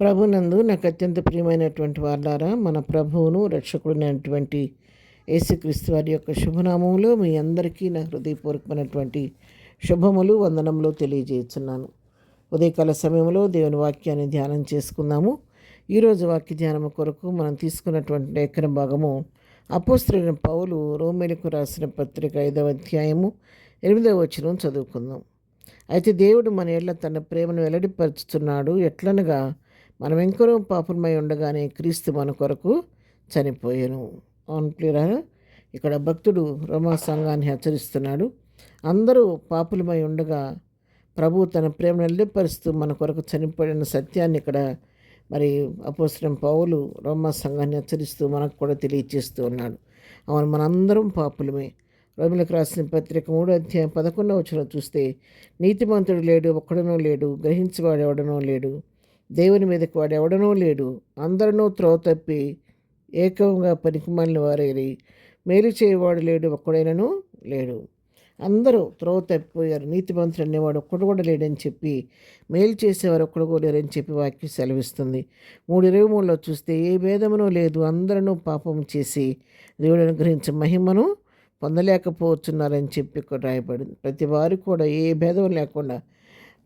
ప్రభునందు నాకు అత్యంత ప్రియమైనటువంటి వారులారా, మన ప్రభువును రక్షకుడైనటువంటి యేసుక్రీస్తు వారి యొక్క శుభనామములో మీ అందరికీ నా హృదయపూర్వకమైనటువంటి శుభములు వందనములు తెలియజేస్తున్నాను. ఉదయకాల సమయంలో దేవుని వాక్యాన్ని ధ్యానం చేసుకుందాము. ఈరోజు వాక్య ధ్యానము కొరకు మనం తీసుకున్నటువంటి లేఖన భాగము అపోస్తలుడైన పౌలు రోమీయులకు రాసిన పత్రిక 5వ అధ్యాయము 8వ వచనం చదువుకుందాం. అయితే దేవుడు మన ఏళ్ల తన ప్రేమను వెల్లడిపరుచుతున్నాడు. ఎట్లనగా మనం ఎంకరో పాపులమై ఉండగానే క్రీస్తు మన కొరకు చనిపోయాను. అవును ప్రియురా, ఇక్కడ భక్తుడు రోమా సంఘాన్ని హెచ్చరిస్తున్నాడు. అందరూ పాపులమై ఉండగా ప్రభు తన ప్రేమను వెల్లడిపరుస్తూ మన కొరకు చనిపోయిన సత్యాన్ని ఇక్కడ మరి అపోస్తలుడైన పౌలు రోమా సంఘాన్ని హెచ్చరిస్తూ మనకు కూడా తెలియచేస్తూ ఉన్నాడు. అవును, మనందరం పాపులమే. రోమీయులకు రాసిన పత్రిక 3వ అధ్యాయం 11వ వచనం చూస్తే, నీతిమంతుడు లేడు, ఒక్కడనూ లేడు, గ్రహించేవాడు ఎవడనూ లేడు, దేవుని మీదకి వాడు ఎవడనూ లేడు, అందరూ త్రోవ తప్పి ఏకంగా పనికిమాలిన వారేరి, మేలు చేయవాడు లేడు, ఒక్కడైనను లేడు. అందరూ త్రోవ తప్పిపోయారు, నీతిమంతుడు అనేవాడు ఒక్కడు కూడా లేడని చెప్పి, మేలు చేసేవారు ఒక్కడు కూడా లేరని చెప్పి వాక్యం సెలవిస్తుంది. 3:23లో చూస్తే, ఏ భేదమునూ లేదు, అందరూ పాపం చేసి దేవుడు అనుగ్రహించే మహిమను పొందలేకపోతున్నారని చెప్పి ఇక్కడ రాయబడింది. ప్రతి వారు కూడా ఏ భేదం లేకుండా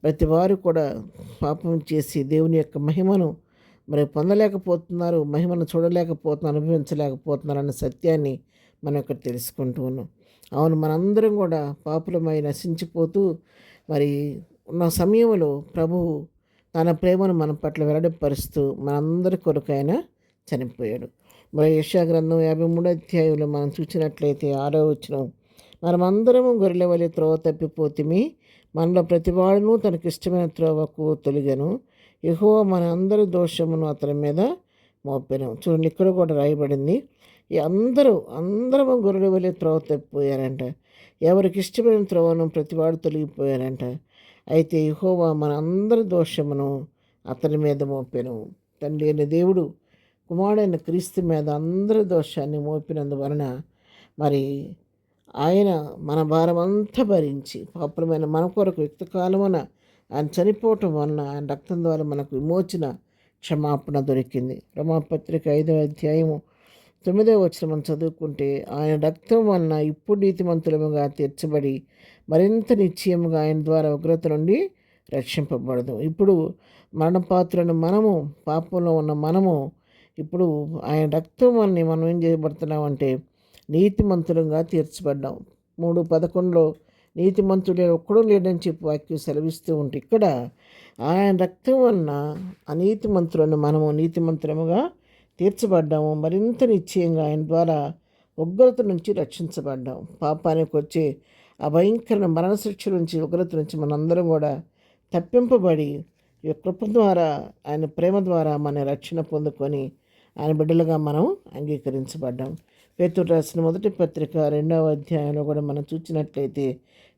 ప్రతి వారు కూడా పాపం చేసి దేవుని యొక్క మహిమను మరి పొందలేకపోతున్నారు, మహిమను చూడలేకపోతున్నారు, అనుభవించలేకపోతున్నారు అన్న సత్యాన్ని మనం ఇక్కడ తెలుసుకుంటూ ఉన్నాం. అవును, మనందరం కూడా పాపులమై నశించిపోతూ మరి ఉన్న సమయంలో ప్రభువు తన ప్రేమను మన పట్ల వెల్లడిపరుస్తూ మనందరి కొరకు ఆయన చనిపోయాడు. మరి యెషయా గ్రంథం 53వ అధ్యాయంలో మనం చూసినట్లయితే 6వ వచనం, మనమందరము గొర్రెల వలె త్రోవ తప్పిపోతిమి, మనలో ప్రతివాడును తనకిష్టమైన త్రోవకు తొలిగను, యెహోవా మన అందరి దోషమును అతని మీద మోపెను. చూడండి, ఇక్కడ కూడా రాయబడింది, ఈ అందరము గొర్రెల వలె త్రోవ తప్పిపోయారంట. ఎవరికి ఇష్టమైన త్రోవను ప్రతివాడు తొలగిపోయారంట. అయితే యెహోవా మన అందరి దోషమును అతని మీద మోపెను. తండ్రి అయిన దేవుడు కుమారుడైన క్రీస్తు మీద అందరి దోషాన్ని మోపినందువలన మరి ఆయన మన భారమంతా భరించి పాపులమైన మన కొరకు యుక్తకాలమున ఆయన చనిపోవటం వలన ఆయన రక్తం ద్వారా మనకు విమోచన క్షమాపణ దొరికింది. రోమాపత్రిక 5వ అధ్యాయము 9వ వచనం మనం చదువుకుంటే, ఆయన రక్తం వలన ఇప్పుడు నీతిమంతులముగా తీర్చబడి మరింత నిశ్చయముగా ఆయన ద్వారా ఉగ్రత నుండి రక్షింపబడదు. ఇప్పుడు మరణపాత్రను మనము, పాపంలో ఉన్న మనము ఇప్పుడు ఆయన రక్తం వలన మనం ఏం చేయబడుతున్నామంటే నీతిమంతులుగా తీర్చబడ్డాం. 3:11లో నీతిమంతుడే ఒక్కడూ లేడని చెప్పి వాక్యం సెలవిస్తూ ఉంటే, ఇక్కడ ఆయన రక్తం వలన అనీతిమంతులను మనము నీతిమంతులముగా తీర్చబడ్డాము, మరింత నిశ్చయంగా ఆయన ద్వారా ఉగ్రత నుంచి రక్షించబడ్డాం. పాపానికి వచ్చే ఆ భయంకర మరణశిక్ష నుంచి, ఉగ్రత నుంచి మనందరం కూడా తప్పింపబడి ఈ కృప ద్వారా, ఆయన ప్రేమ ద్వారా మన రక్షణ పొందుకొని ఆయన బిడ్డలుగా మనం అంగీకరించబడ్డాం. పేతురు రాసిన మొదటి పత్రిక 2వ అధ్యాయంలో కూడా మనం చూసినట్లయితే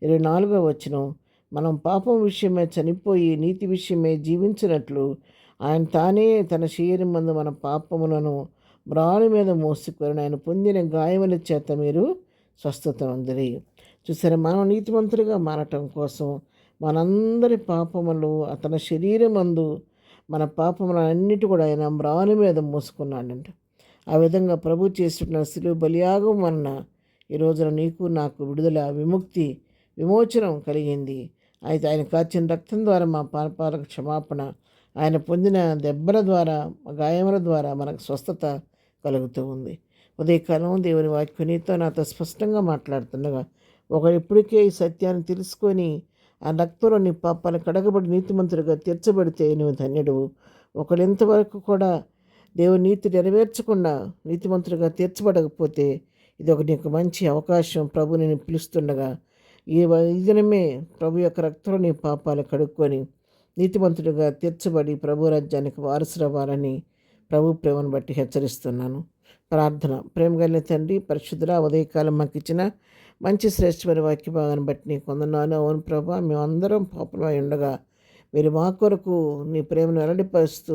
24వ వచనం, మనం పాపం విషయమై చనిపోయి నీతి విషయమై జీవించినట్లు ఆయన తానే తన శరీరం మందు మన పాపములను మ్రాణి మీద మోసుకొని ఆయన పొందిన గాయముల చేత మీరు స్వస్థత పొందిరి. చూసారా, మనం నీతిమంతులుగా మారటం కోసం మనందరి పాపములు తన శరీరం మందు మన పాపములు అన్నిటి కూడా ఆయన మ్రాణి మీద మోసుకున్నాడంట. ఆ విధంగా ప్రభు చేస్తున్న శిలువ బలియాగం వలన ఈ రోజున నీకు నాకు విడుదల, విముక్తి, విమోచనం కలిగింది. అయితే ఆయన కాచిన రక్తం ద్వారా మా పాపాలకు క్షమాపణ, ఆయన పొందిన దెబ్బల ద్వారా, గాయముల ద్వారా మనకు స్వస్థత కలుగుతూ ఉంది. ఉదయకాలం దేవుని వాక్యం నీతో నాతో స్పష్టంగా మాట్లాడుతుండగా, ఒకరు ఇప్పటికే ఈ సత్యాన్ని తెలుసుకొని ఆ రక్తంలో నీ పాపాలను కడగబడి నీతిమంతుడిగా తీర్చబడితే నువ్వు ధన్యుడు. ఒకరు ఇంతవరకు కూడా దేవుని నీతి నెరవేర్చకుండా నీతిమంతుడిగా తీర్చబడకపోతే ఇది ఒక నీకు మంచి అవకాశం. ప్రభు నేను పిలుస్తుండగా ఈ దినమే ప్రభు యొక్క రక్తంలో నీ పాపాలు కడుక్కొని నీతిమంతుడిగా తీర్చబడి ప్రభు రాజ్యానికి వారసులవ్వాలని ప్రభు ప్రేమను బట్టి హెచ్చరిస్తున్నాను. ప్రార్థన. ప్రేమ కలిగిన తండ్రి, పరిశుద్ధుడా, ఉదయకాలం మాకు ఇచ్చిన మంచి శ్రేష్టమైన వాక్య భాగాన్ని బట్టి నీకు వందనాలు. అవును ప్రభా, మేమందరం పాపమై ఉండగా మీరు మా కొరకు నీ ప్రేమను వెల్లడిపరుస్తూ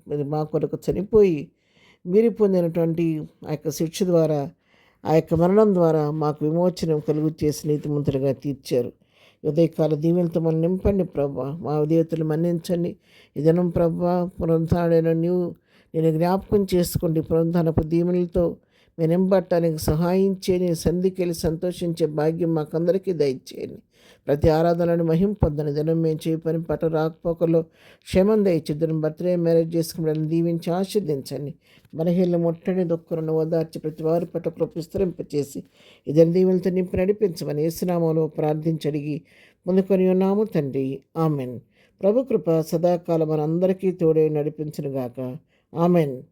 మీరు మా కొరకు చనిపోయి మీరు పొందినటువంటి ఆ యొక్క శిక్ష ద్వారా, ఆ యొక్క మరణం ద్వారా మాకు విమోచనం కలుగు చేసి నీతిమంతులుగా తీర్చారు. ఉదయకాల దీవెనతో మనం నింపండి ప్రభా. మా ఉదయతలు మన్నించండి. ఈ దినం ప్రభా పునరుద్ధానుడైన నేను జ్ఞాపకం చేసుకోండి. పునరుద్ధానపు దీవెనలతో మేము నింపట్టానికి సహాయం చేయని, సంధికెళ్ళి సంతోషించే భాగ్యం మాకందరికీ దయచేయండి. ప్రతి ఆరాధనను మహిం పొందని దినం మేము చేయ పని పట్ట రాకపోకల్లో క్షేమం దయచేద్దరు. బర్త్డే మ్యారేజ్ చేసుకుని దీవించి ఆశీర్దించండి. బలహీనలు ముట్టని దుఃఖలను ఓదార్చి ప్రతి వారి పట్ల కృప విస్తరింపచేసి ఇద్దరు దీవులతో నింపి నడిపించమని యేసునామములో ప్రార్థించి అడిగి ముందుకొని ఉన్నాము తండ్రి. ఆమెన్. ప్రభు కృప సదాకాలం మనందరికీ తోడే నడిపించునుగాక. ఆమెన్.